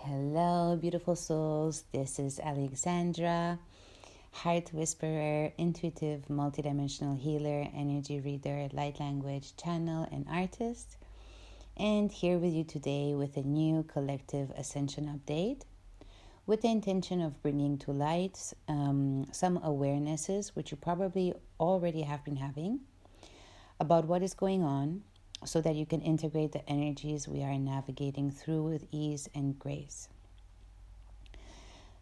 Hello, beautiful souls. This is Alexandra, heart whisperer, intuitive, multidimensional healer, energy reader, light language channel, and artist. And here with you today with a new collective Ascension update with the intention of bringing to light some awarenesses, which you probably already have been having, about what is going on, so that you can integrate the energies we are navigating through with ease and grace.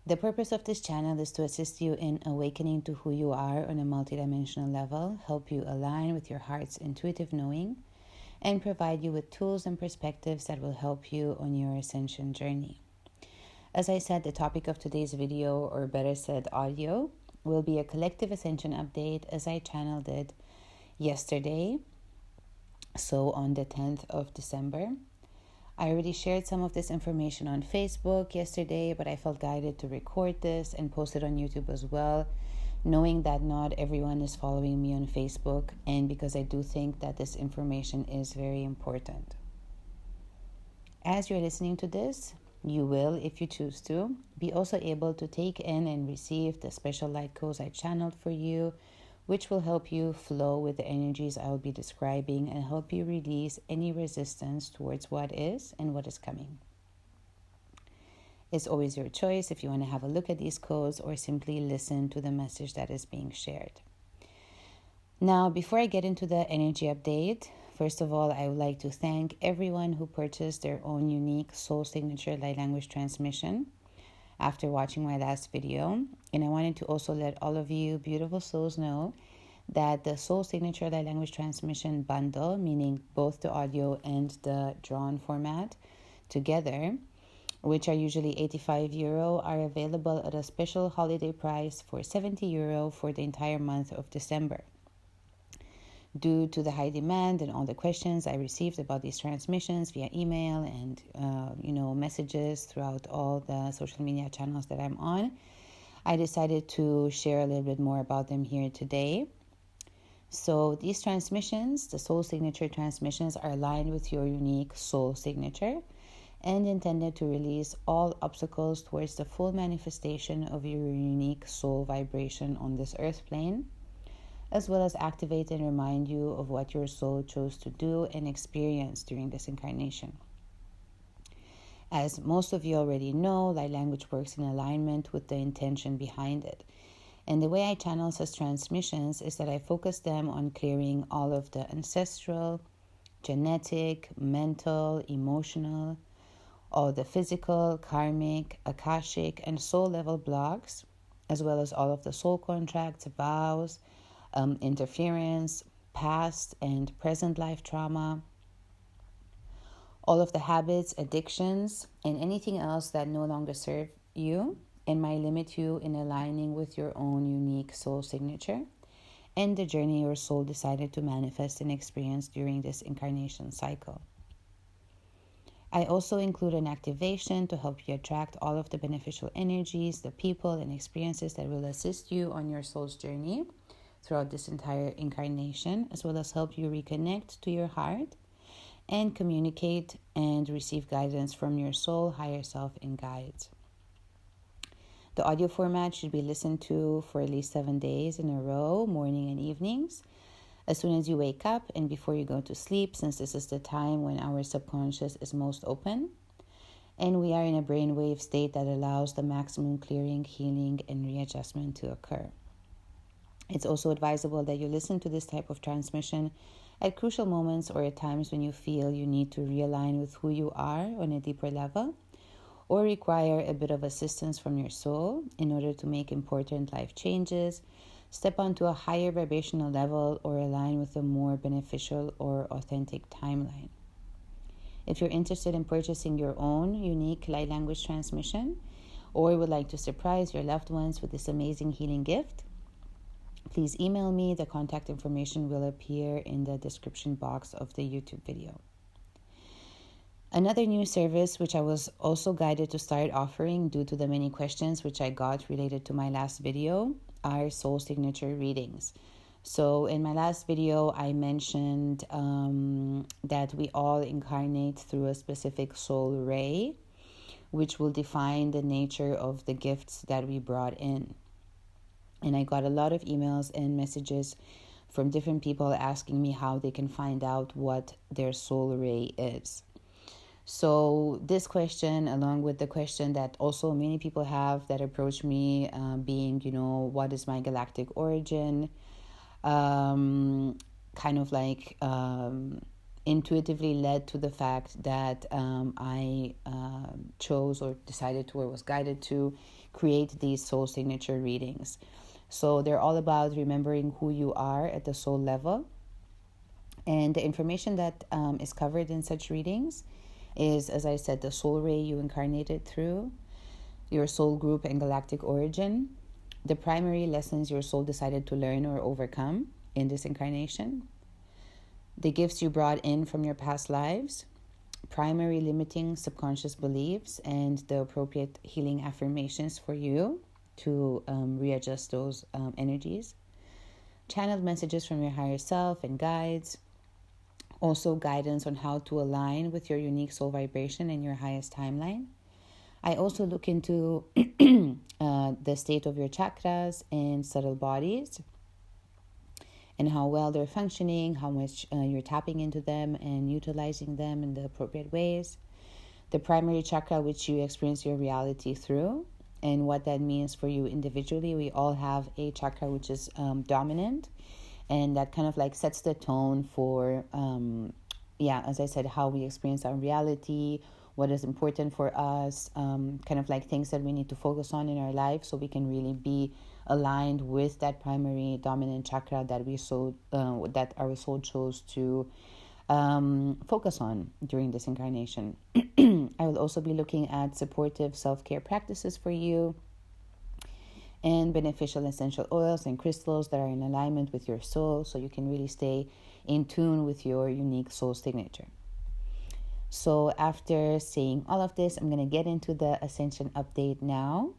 The purpose of this channel is to assist you in awakening to who you are on a multidimensional level, help you align with your heart's intuitive knowing, and provide you with tools and perspectives that will help you on your ascension journey. As I said, the topic of today's video, or better said audio, will be a collective ascension update as I channeled it yesterday, so on the 10th of December. I already shared some of this information on Facebook yesterday, but I felt guided to record this and post it on YouTube as well, knowing that not everyone is following me on Facebook, and because I do think that this information is very important. As you're listening to this, you will, if you choose to, be also able to take in and receive the special light codes I channeled for you, which will help you flow with the energies I will be describing and help you release any resistance towards what is and what is coming. It's always your choice if you want to have a look at these codes or simply listen to the message that is being shared. Now, before I get into the energy update, first of all, I would like to thank everyone who purchased their own unique soul signature light language transmission after watching my last video. And I wanted to also let all of you beautiful souls know that the soul signature light language transmission bundle, meaning both the audio and the drawn format together, which are usually €85, are available at a special holiday price for €70 for the entire month of December. Due to the high demand and all the questions I received about these transmissions via email and messages throughout all the social media channels that I'm on, I decided to share a little bit more about them here today. So these transmissions, the soul signature transmissions, are aligned with your unique soul signature and intended to release all obstacles towards the full manifestation of your unique soul vibration on this earth plane, as well as activate and remind you of what your soul chose to do and experience during this incarnation. As most of you already know, light language works in alignment with the intention behind it. And the way I channel such transmissions is that I focus them on clearing all of the ancestral, genetic, mental, emotional, all the physical, karmic, akashic, and soul level blocks, as well as all of the soul contracts, vows, interference, past and present life trauma, all of the habits, addictions, and anything else that no longer serve you and might limit you in aligning with your own unique soul signature and the journey your soul decided to manifest and experience during this incarnation cycle. I also include an activation to help you attract all of the beneficial energies, the people, and experiences that will assist you on your soul's journey throughout this entire incarnation, as well as help you reconnect to your heart and communicate and receive guidance from your soul, higher self, and guides. The audio format should be listened to for at least 7 days in a row, morning and evenings, as soon as you wake up and before you go to sleep, since this is the time when our subconscious is most open and we are in a brainwave state that allows the maximum clearing, healing, and readjustment to occur. It's also advisable that you listen to this type of transmission at crucial moments or at times when you feel you need to realign with who you are on a deeper level or require a bit of assistance from your soul in order to make important life changes, step onto a higher vibrational level, or align with a more beneficial or authentic timeline. If you're interested in purchasing your own unique light language transmission or would like to surprise your loved ones with this amazing healing gift, please email me. The contact information will appear in the description box of the YouTube video. Another new service which I was also guided to start offering due to the many questions which I got related to my last video are soul signature readings. So in my last video, I mentioned that we all incarnate through a specific soul ray, which will define the nature of the gifts that we brought in. And I got a lot of emails and messages from different people asking me how they can find out what their soul ray is. So this question, along with the question that also many people have that approach me, being, what is my galactic origin? Kind of like intuitively led to the fact that I chose or decided to or was guided to create these soul signature readings. So they're all about remembering who you are at the soul level. And the information that is covered in such readings is, as I said, the soul ray you incarnated through, your soul group and galactic origin, the primary lessons your soul decided to learn or overcome in this incarnation, the gifts you brought in from your past lives, primary limiting subconscious beliefs, and the appropriate healing affirmations for you to readjust those energies, channeled messages from your higher self and guides, also guidance on how to align with your unique soul vibration and your highest timeline. I also look into the state of your chakras and subtle bodies and how well they're functioning, how much you're tapping into them and utilizing them in the appropriate ways. The primary chakra, which you experience your reality through, and what that means for you individually. We all have a chakra which is dominant, and that kind of like sets the tone for, as I said, how we experience our reality, what is important for us, kind of like things that we need to focus on in our life so we can really be aligned with that primary dominant chakra that that our soul chose to focus on during this incarnation. I will also be looking at supportive self-care practices for you and beneficial essential oils and crystals that are in alignment with your soul so you can really stay in tune with your unique soul signature. So after saying all of this, I'm going to get into the Ascension update now.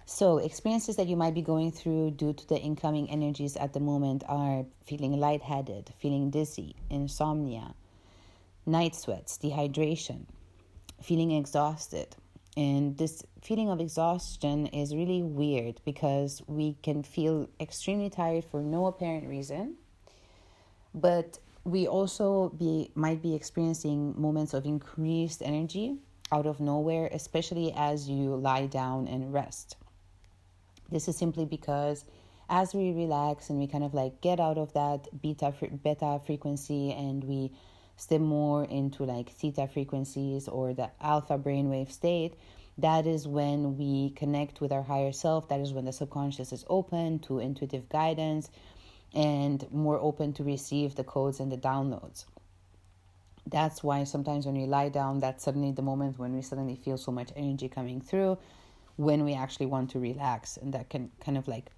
So experiences that you might be going through due to the incoming energies at the moment are feeling lightheaded, feeling dizzy, insomnia, night sweats, dehydration, feeling exhausted. And this feeling of exhaustion is really weird because we can feel extremely tired for no apparent reason, but we also might be experiencing moments of increased energy out of nowhere, especially as you lie down and rest. This is simply because as we relax and we kind of like get out of that beta frequency and we step more into like theta frequencies or the alpha brainwave state, that is when we connect with our higher self. That is when the subconscious is open to intuitive guidance and more open to receive the codes and the downloads. That's why sometimes when we lie down, that's suddenly the moment when we suddenly feel so much energy coming through when we actually want to relax, and that can kind of like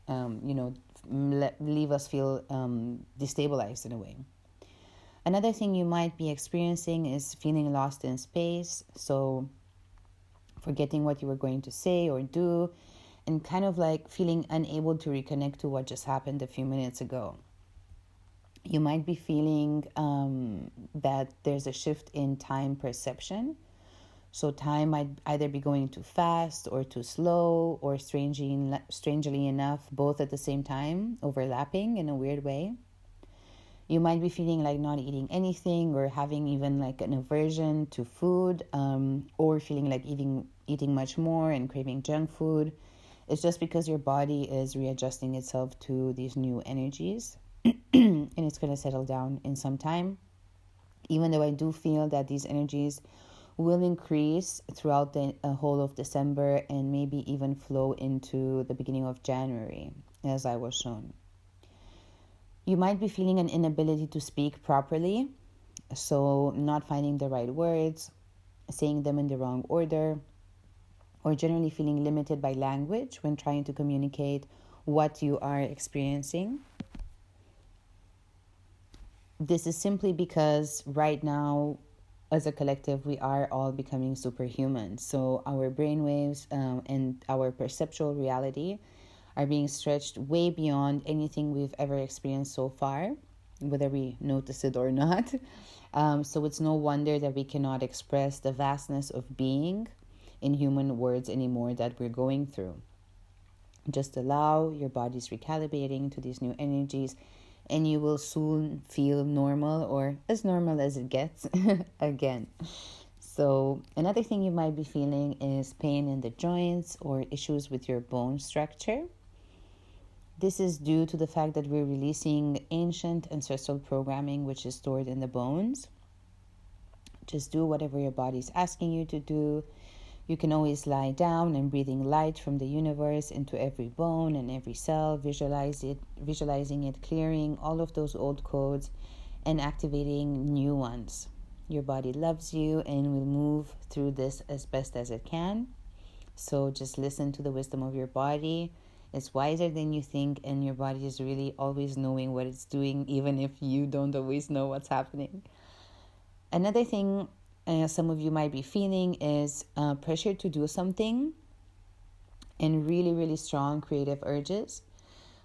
leave us feel destabilized in a way. Another thing you might be experiencing is feeling lost in space, so forgetting what you were going to say or do, and kind of like feeling unable to reconnect to what just happened a few minutes ago. You might be feeling that there's a shift in time perception. So time might either be going too fast or too slow, or strangely enough, both at the same time, overlapping in a weird way. You might be feeling like not eating anything or having even like an aversion to food, or feeling like eating much more and craving junk food. It's just because your body is readjusting itself to these new energies and it's going to settle down in some time. Even though I do feel that these energies will increase throughout the whole of December and maybe even flow into the beginning of January, as I was shown. You might be feeling an inability to speak properly, so not finding the right words, saying them in the wrong order, or generally feeling limited by language when trying to communicate what you are experiencing. This is simply because right now, as a collective, we are all becoming superhuman. So our brainwaves and our perceptual reality are being stretched way beyond anything we've ever experienced so far. whether we notice it or not. So it's no wonder that we cannot express the vastness of being in human words anymore that we're going through. Just allow your body's recalibrating to these new energies, and you will soon feel normal, or as normal as it gets again. So another thing you might be feeling is pain in the joints or issues with your bone structure. This is due to the fact that we're releasing ancient ancestral programming which is stored in the bones. Just do whatever your body's asking you to do. You can always lie down and breathing light from the universe into every bone and every cell, visualizing it clearing all of those old codes and activating new ones. Your body loves you and will move through this as best as it can. So just listen to the wisdom of your body. It's wiser than you think, and your body is really always knowing what it's doing, even if you don't always know what's happening. Another thing some of you might be feeling is pressure to do something and really, really strong creative urges,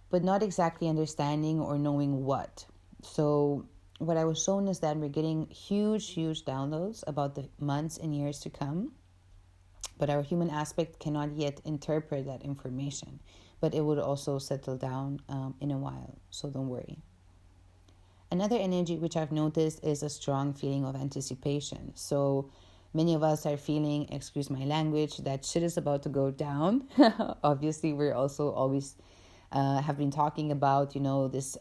but not exactly understanding or knowing what. So what I was shown is that we're getting huge downloads about the months and years to come, but our human aspect cannot yet interpret that information, but it would also settle down in a while, so don't worry. Another energy which I've noticed is a strong feeling of anticipation. So many of us are feeling, excuse my language, that shit is about to go down. Obviously, we're also always have been talking about, this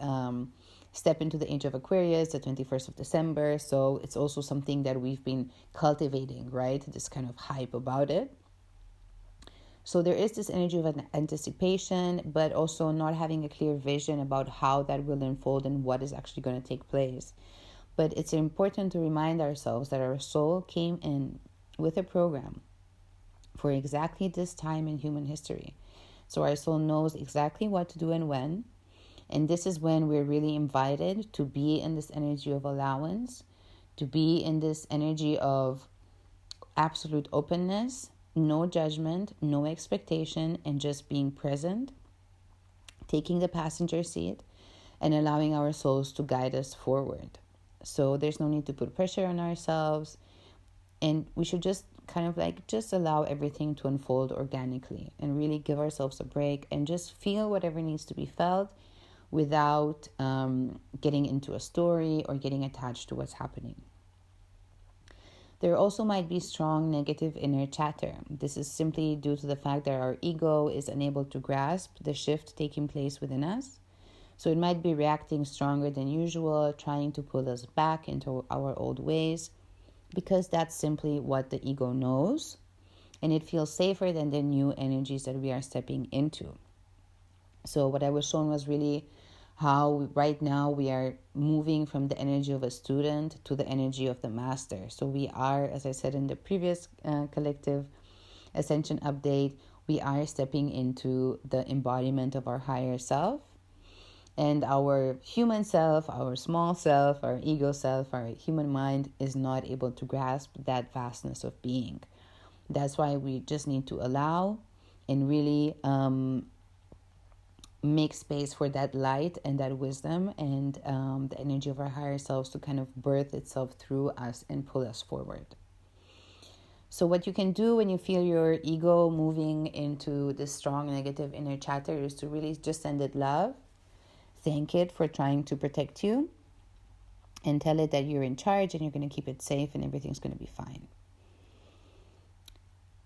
step into the age of Aquarius, the 21st of December. So it's also something that we've been cultivating, right? This kind of hype about it. So there is this energy of anticipation, but also not having a clear vision about how that will unfold and what is actually going to take place. But it's important to remind ourselves that our soul came in with a program for exactly this time in human history. So our soul knows exactly what to do and when. And this is when we're really invited to be in this energy of allowance, to be in this energy of absolute openness, no judgment, no expectation, and just being present, taking the passenger seat, and allowing our souls to guide us forward. So there's no need to put pressure on ourselves, and we should just just allow everything to unfold organically and really give ourselves a break and just feel whatever needs to be felt without getting into a story or getting attached to what's happening. There also might be strong negative inner chatter. This is simply due to the fact that our ego is unable to grasp the shift taking place within us. So it might be reacting stronger than usual, trying to pull us back into our old ways, because that's simply what the ego knows, and it feels safer than the new energies that we are stepping into. So what I was shown was really how right now we are moving from the energy of a student to the energy of the master. So we are, as I said in the previous collective Ascension update, we are stepping into the embodiment of our higher self. And our human self, our small self, our ego self, our human mind is not able to grasp that vastness of being. That's why we just need to allow and really make space for that light and that wisdom and the energy of our higher selves to kind of birth itself through us and pull us forward. So what you can do when you feel your ego moving into this strong negative inner chatter is to really just send it love, thank it for trying to protect you, and tell it that you're in charge and you're going to keep it safe and everything's going to be fine.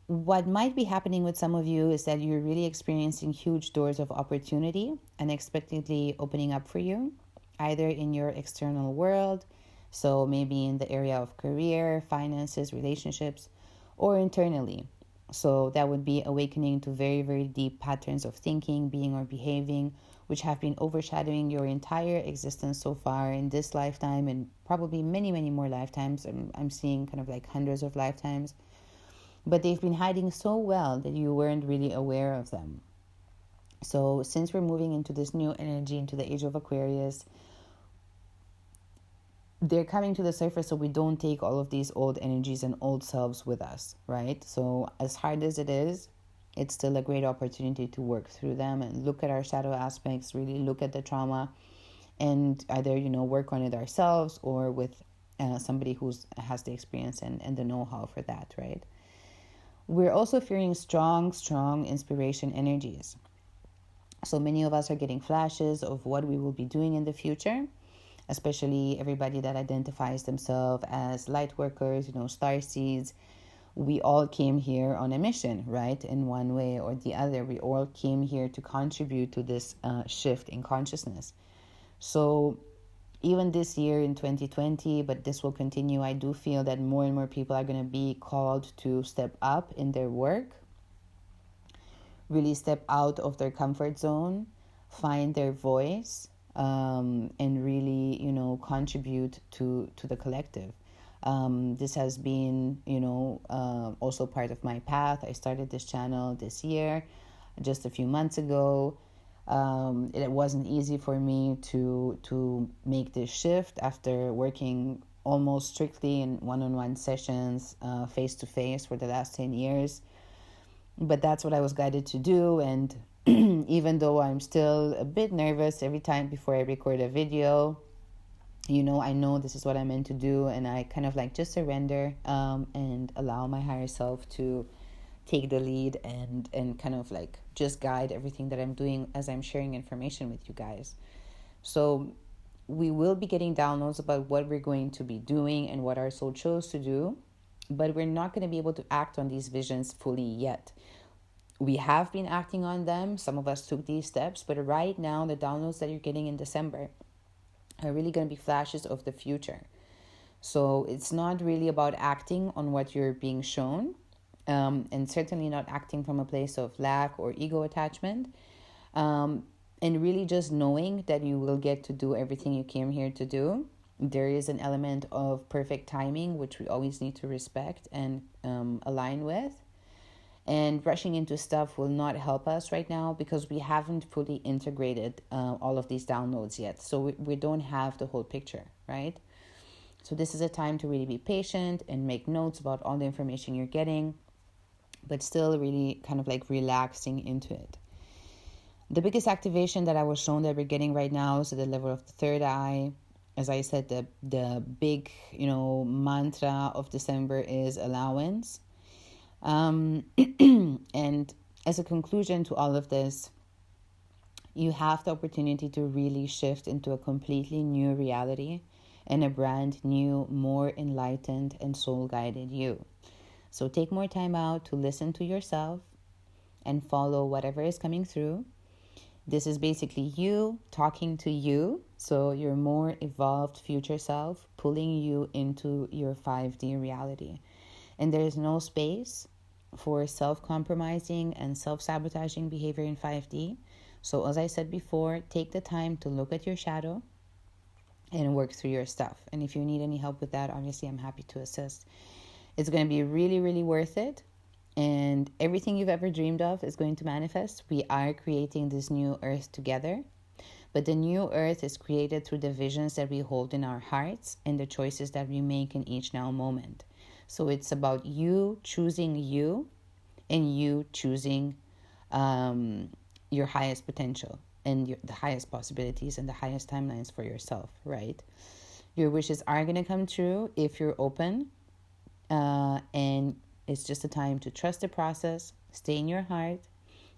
What might be happening with some of you is that you're really experiencing huge doors of opportunity unexpectedly opening up for you, either in your external world, so maybe in the area of career, finances, relationships, or internally. So that would be awakening to very, very deep patterns of thinking, being, or behaving, which have been overshadowing your entire existence so far in this lifetime and probably many, many more lifetimes. I'm seeing kind of like hundreds of lifetimes. But they've been hiding so well that you weren't really aware of them. So since we're moving into this new energy, into the age of Aquarius, they're coming to the surface so we don't take all of these old energies and old selves with us, right? So as hard as it is, it's still a great opportunity to work through them and look at our shadow aspects, really look at the trauma and either, work on it ourselves or with somebody who has the experience and the know-how for that, right? We're also feeling strong inspiration energies. So many of us are getting flashes of what we will be doing in the future, especially everybody that identifies themselves as light workers, star seeds. We all came here on a mission, right? In one way or the other, we all came here to contribute to this shift in consciousness. So even this year in 2020, but this will continue, I do feel that more and more people are going to be called to step up in their work, really step out of their comfort zone, find their voice, and really, contribute to the collective. This has been, also part of my path. I started this channel this year, just a few months ago. It wasn't easy for me to make this shift after working almost strictly in one-on-one sessions, face-to-face for the last 10 years. But that's what I was guided to do. And even though I'm still a bit nervous every time before I record a video, I know this is what I'm meant to do, and I kind of just surrender and allow my higher self to take the lead and kind of just guide everything that I'm doing as I'm sharing information with you guys. So we will be getting downloads about what we're going to be doing and what our soul chose to do, but we're not going to be able to act on these visions fully yet. We have been acting on them. Some of us took these steps, but right now the downloads that you're getting in December are really going to be flashes of the future. So it's not really about acting on what you're being shown, and certainly not acting from a place of lack or ego attachment, and really just knowing that you will get to do everything you came here to do. There is an element of perfect timing, which we always need to respect and align with. And rushing into stuff will not help us right now because we haven't fully integrated all of these downloads yet. So we don't have the whole picture, right? So this is a time to really be patient and make notes about all the information you're getting, but still really kind of relaxing into it. The biggest activation that I was shown that we're getting right now is at the level of the third eye. As I said, the big, mantra of December is allowance. And as a conclusion to all of this, you have the opportunity to really shift into a completely new reality and a brand new, more enlightened and soul-guided you. So take more time out to listen to yourself and follow whatever is coming through. This is basically you talking to you, so your more evolved future self pulling you into your 5D reality. And there is no space for self-compromising and self-sabotaging behavior in 5D. So as I said before, take the time to look at your shadow and work through your stuff. And if you need any help with that, obviously I'm happy to assist. It's going to be really, really worth it. And everything you've ever dreamed of is going to manifest. We are creating this new earth together. But the new earth is created through the visions that we hold in our hearts and the choices that we make in each now moment. So it's about you choosing you and you choosing your highest potential and the highest possibilities and the highest timelines for yourself, right? Your wishes are going to come true if you're open. And it's just a time to trust the process, stay in your heart,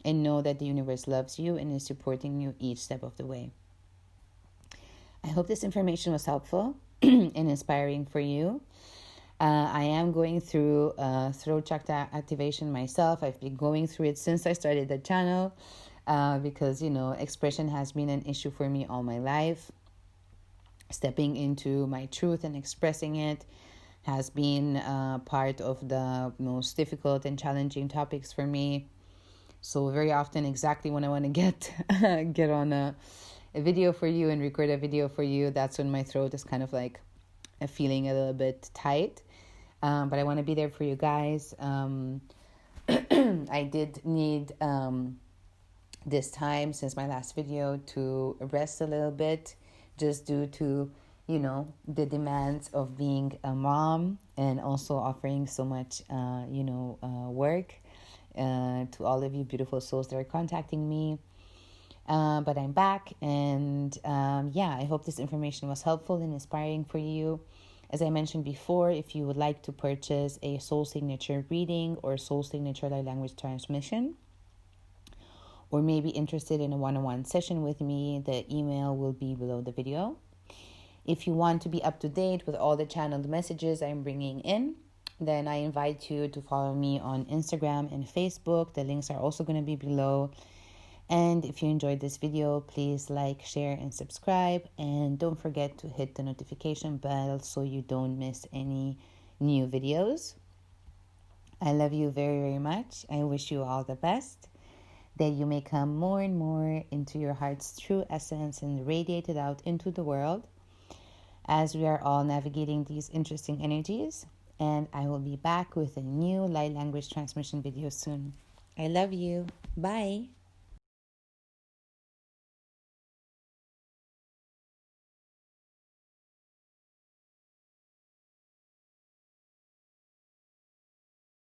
and know that the universe loves you and is supporting you each step of the way. I hope this information was helpful and inspiring for you. I am going through throat chakra activation myself. I've been going through it since I started the channel because, expression has been an issue for me all my life. Stepping into my truth and expressing it has been part of the most difficult and challenging topics for me. So very often, exactly when I want to get on a video for you and record a video for you, that's when my throat is kind of feeling a little bit tight. But I want to be there for you guys. I did need this time since my last video to rest a little bit, just due to, the demands of being a mom and also offering so much, work to all of you beautiful souls that are contacting me. But I'm back, and I hope this information was helpful and inspiring for you. As I mentioned before, if you would like to purchase a soul signature reading or soul signature light language transmission, or maybe interested in a one-on-one session with me, the email will be below the video. If you want to be up to date with all the channeled messages I'm bringing in, then I invite you to follow me on Instagram and Facebook. The links are also going to be below. And if you enjoyed this video, please like, share, and subscribe. And don't forget to hit the notification bell so you don't miss any new videos. I love you very, very much. I wish you all the best, that you may come more and more into your heart's true essence and radiate it out into the world as we are all navigating these interesting energies. And I will be back with a new light language transmission video soon. I love you. Bye.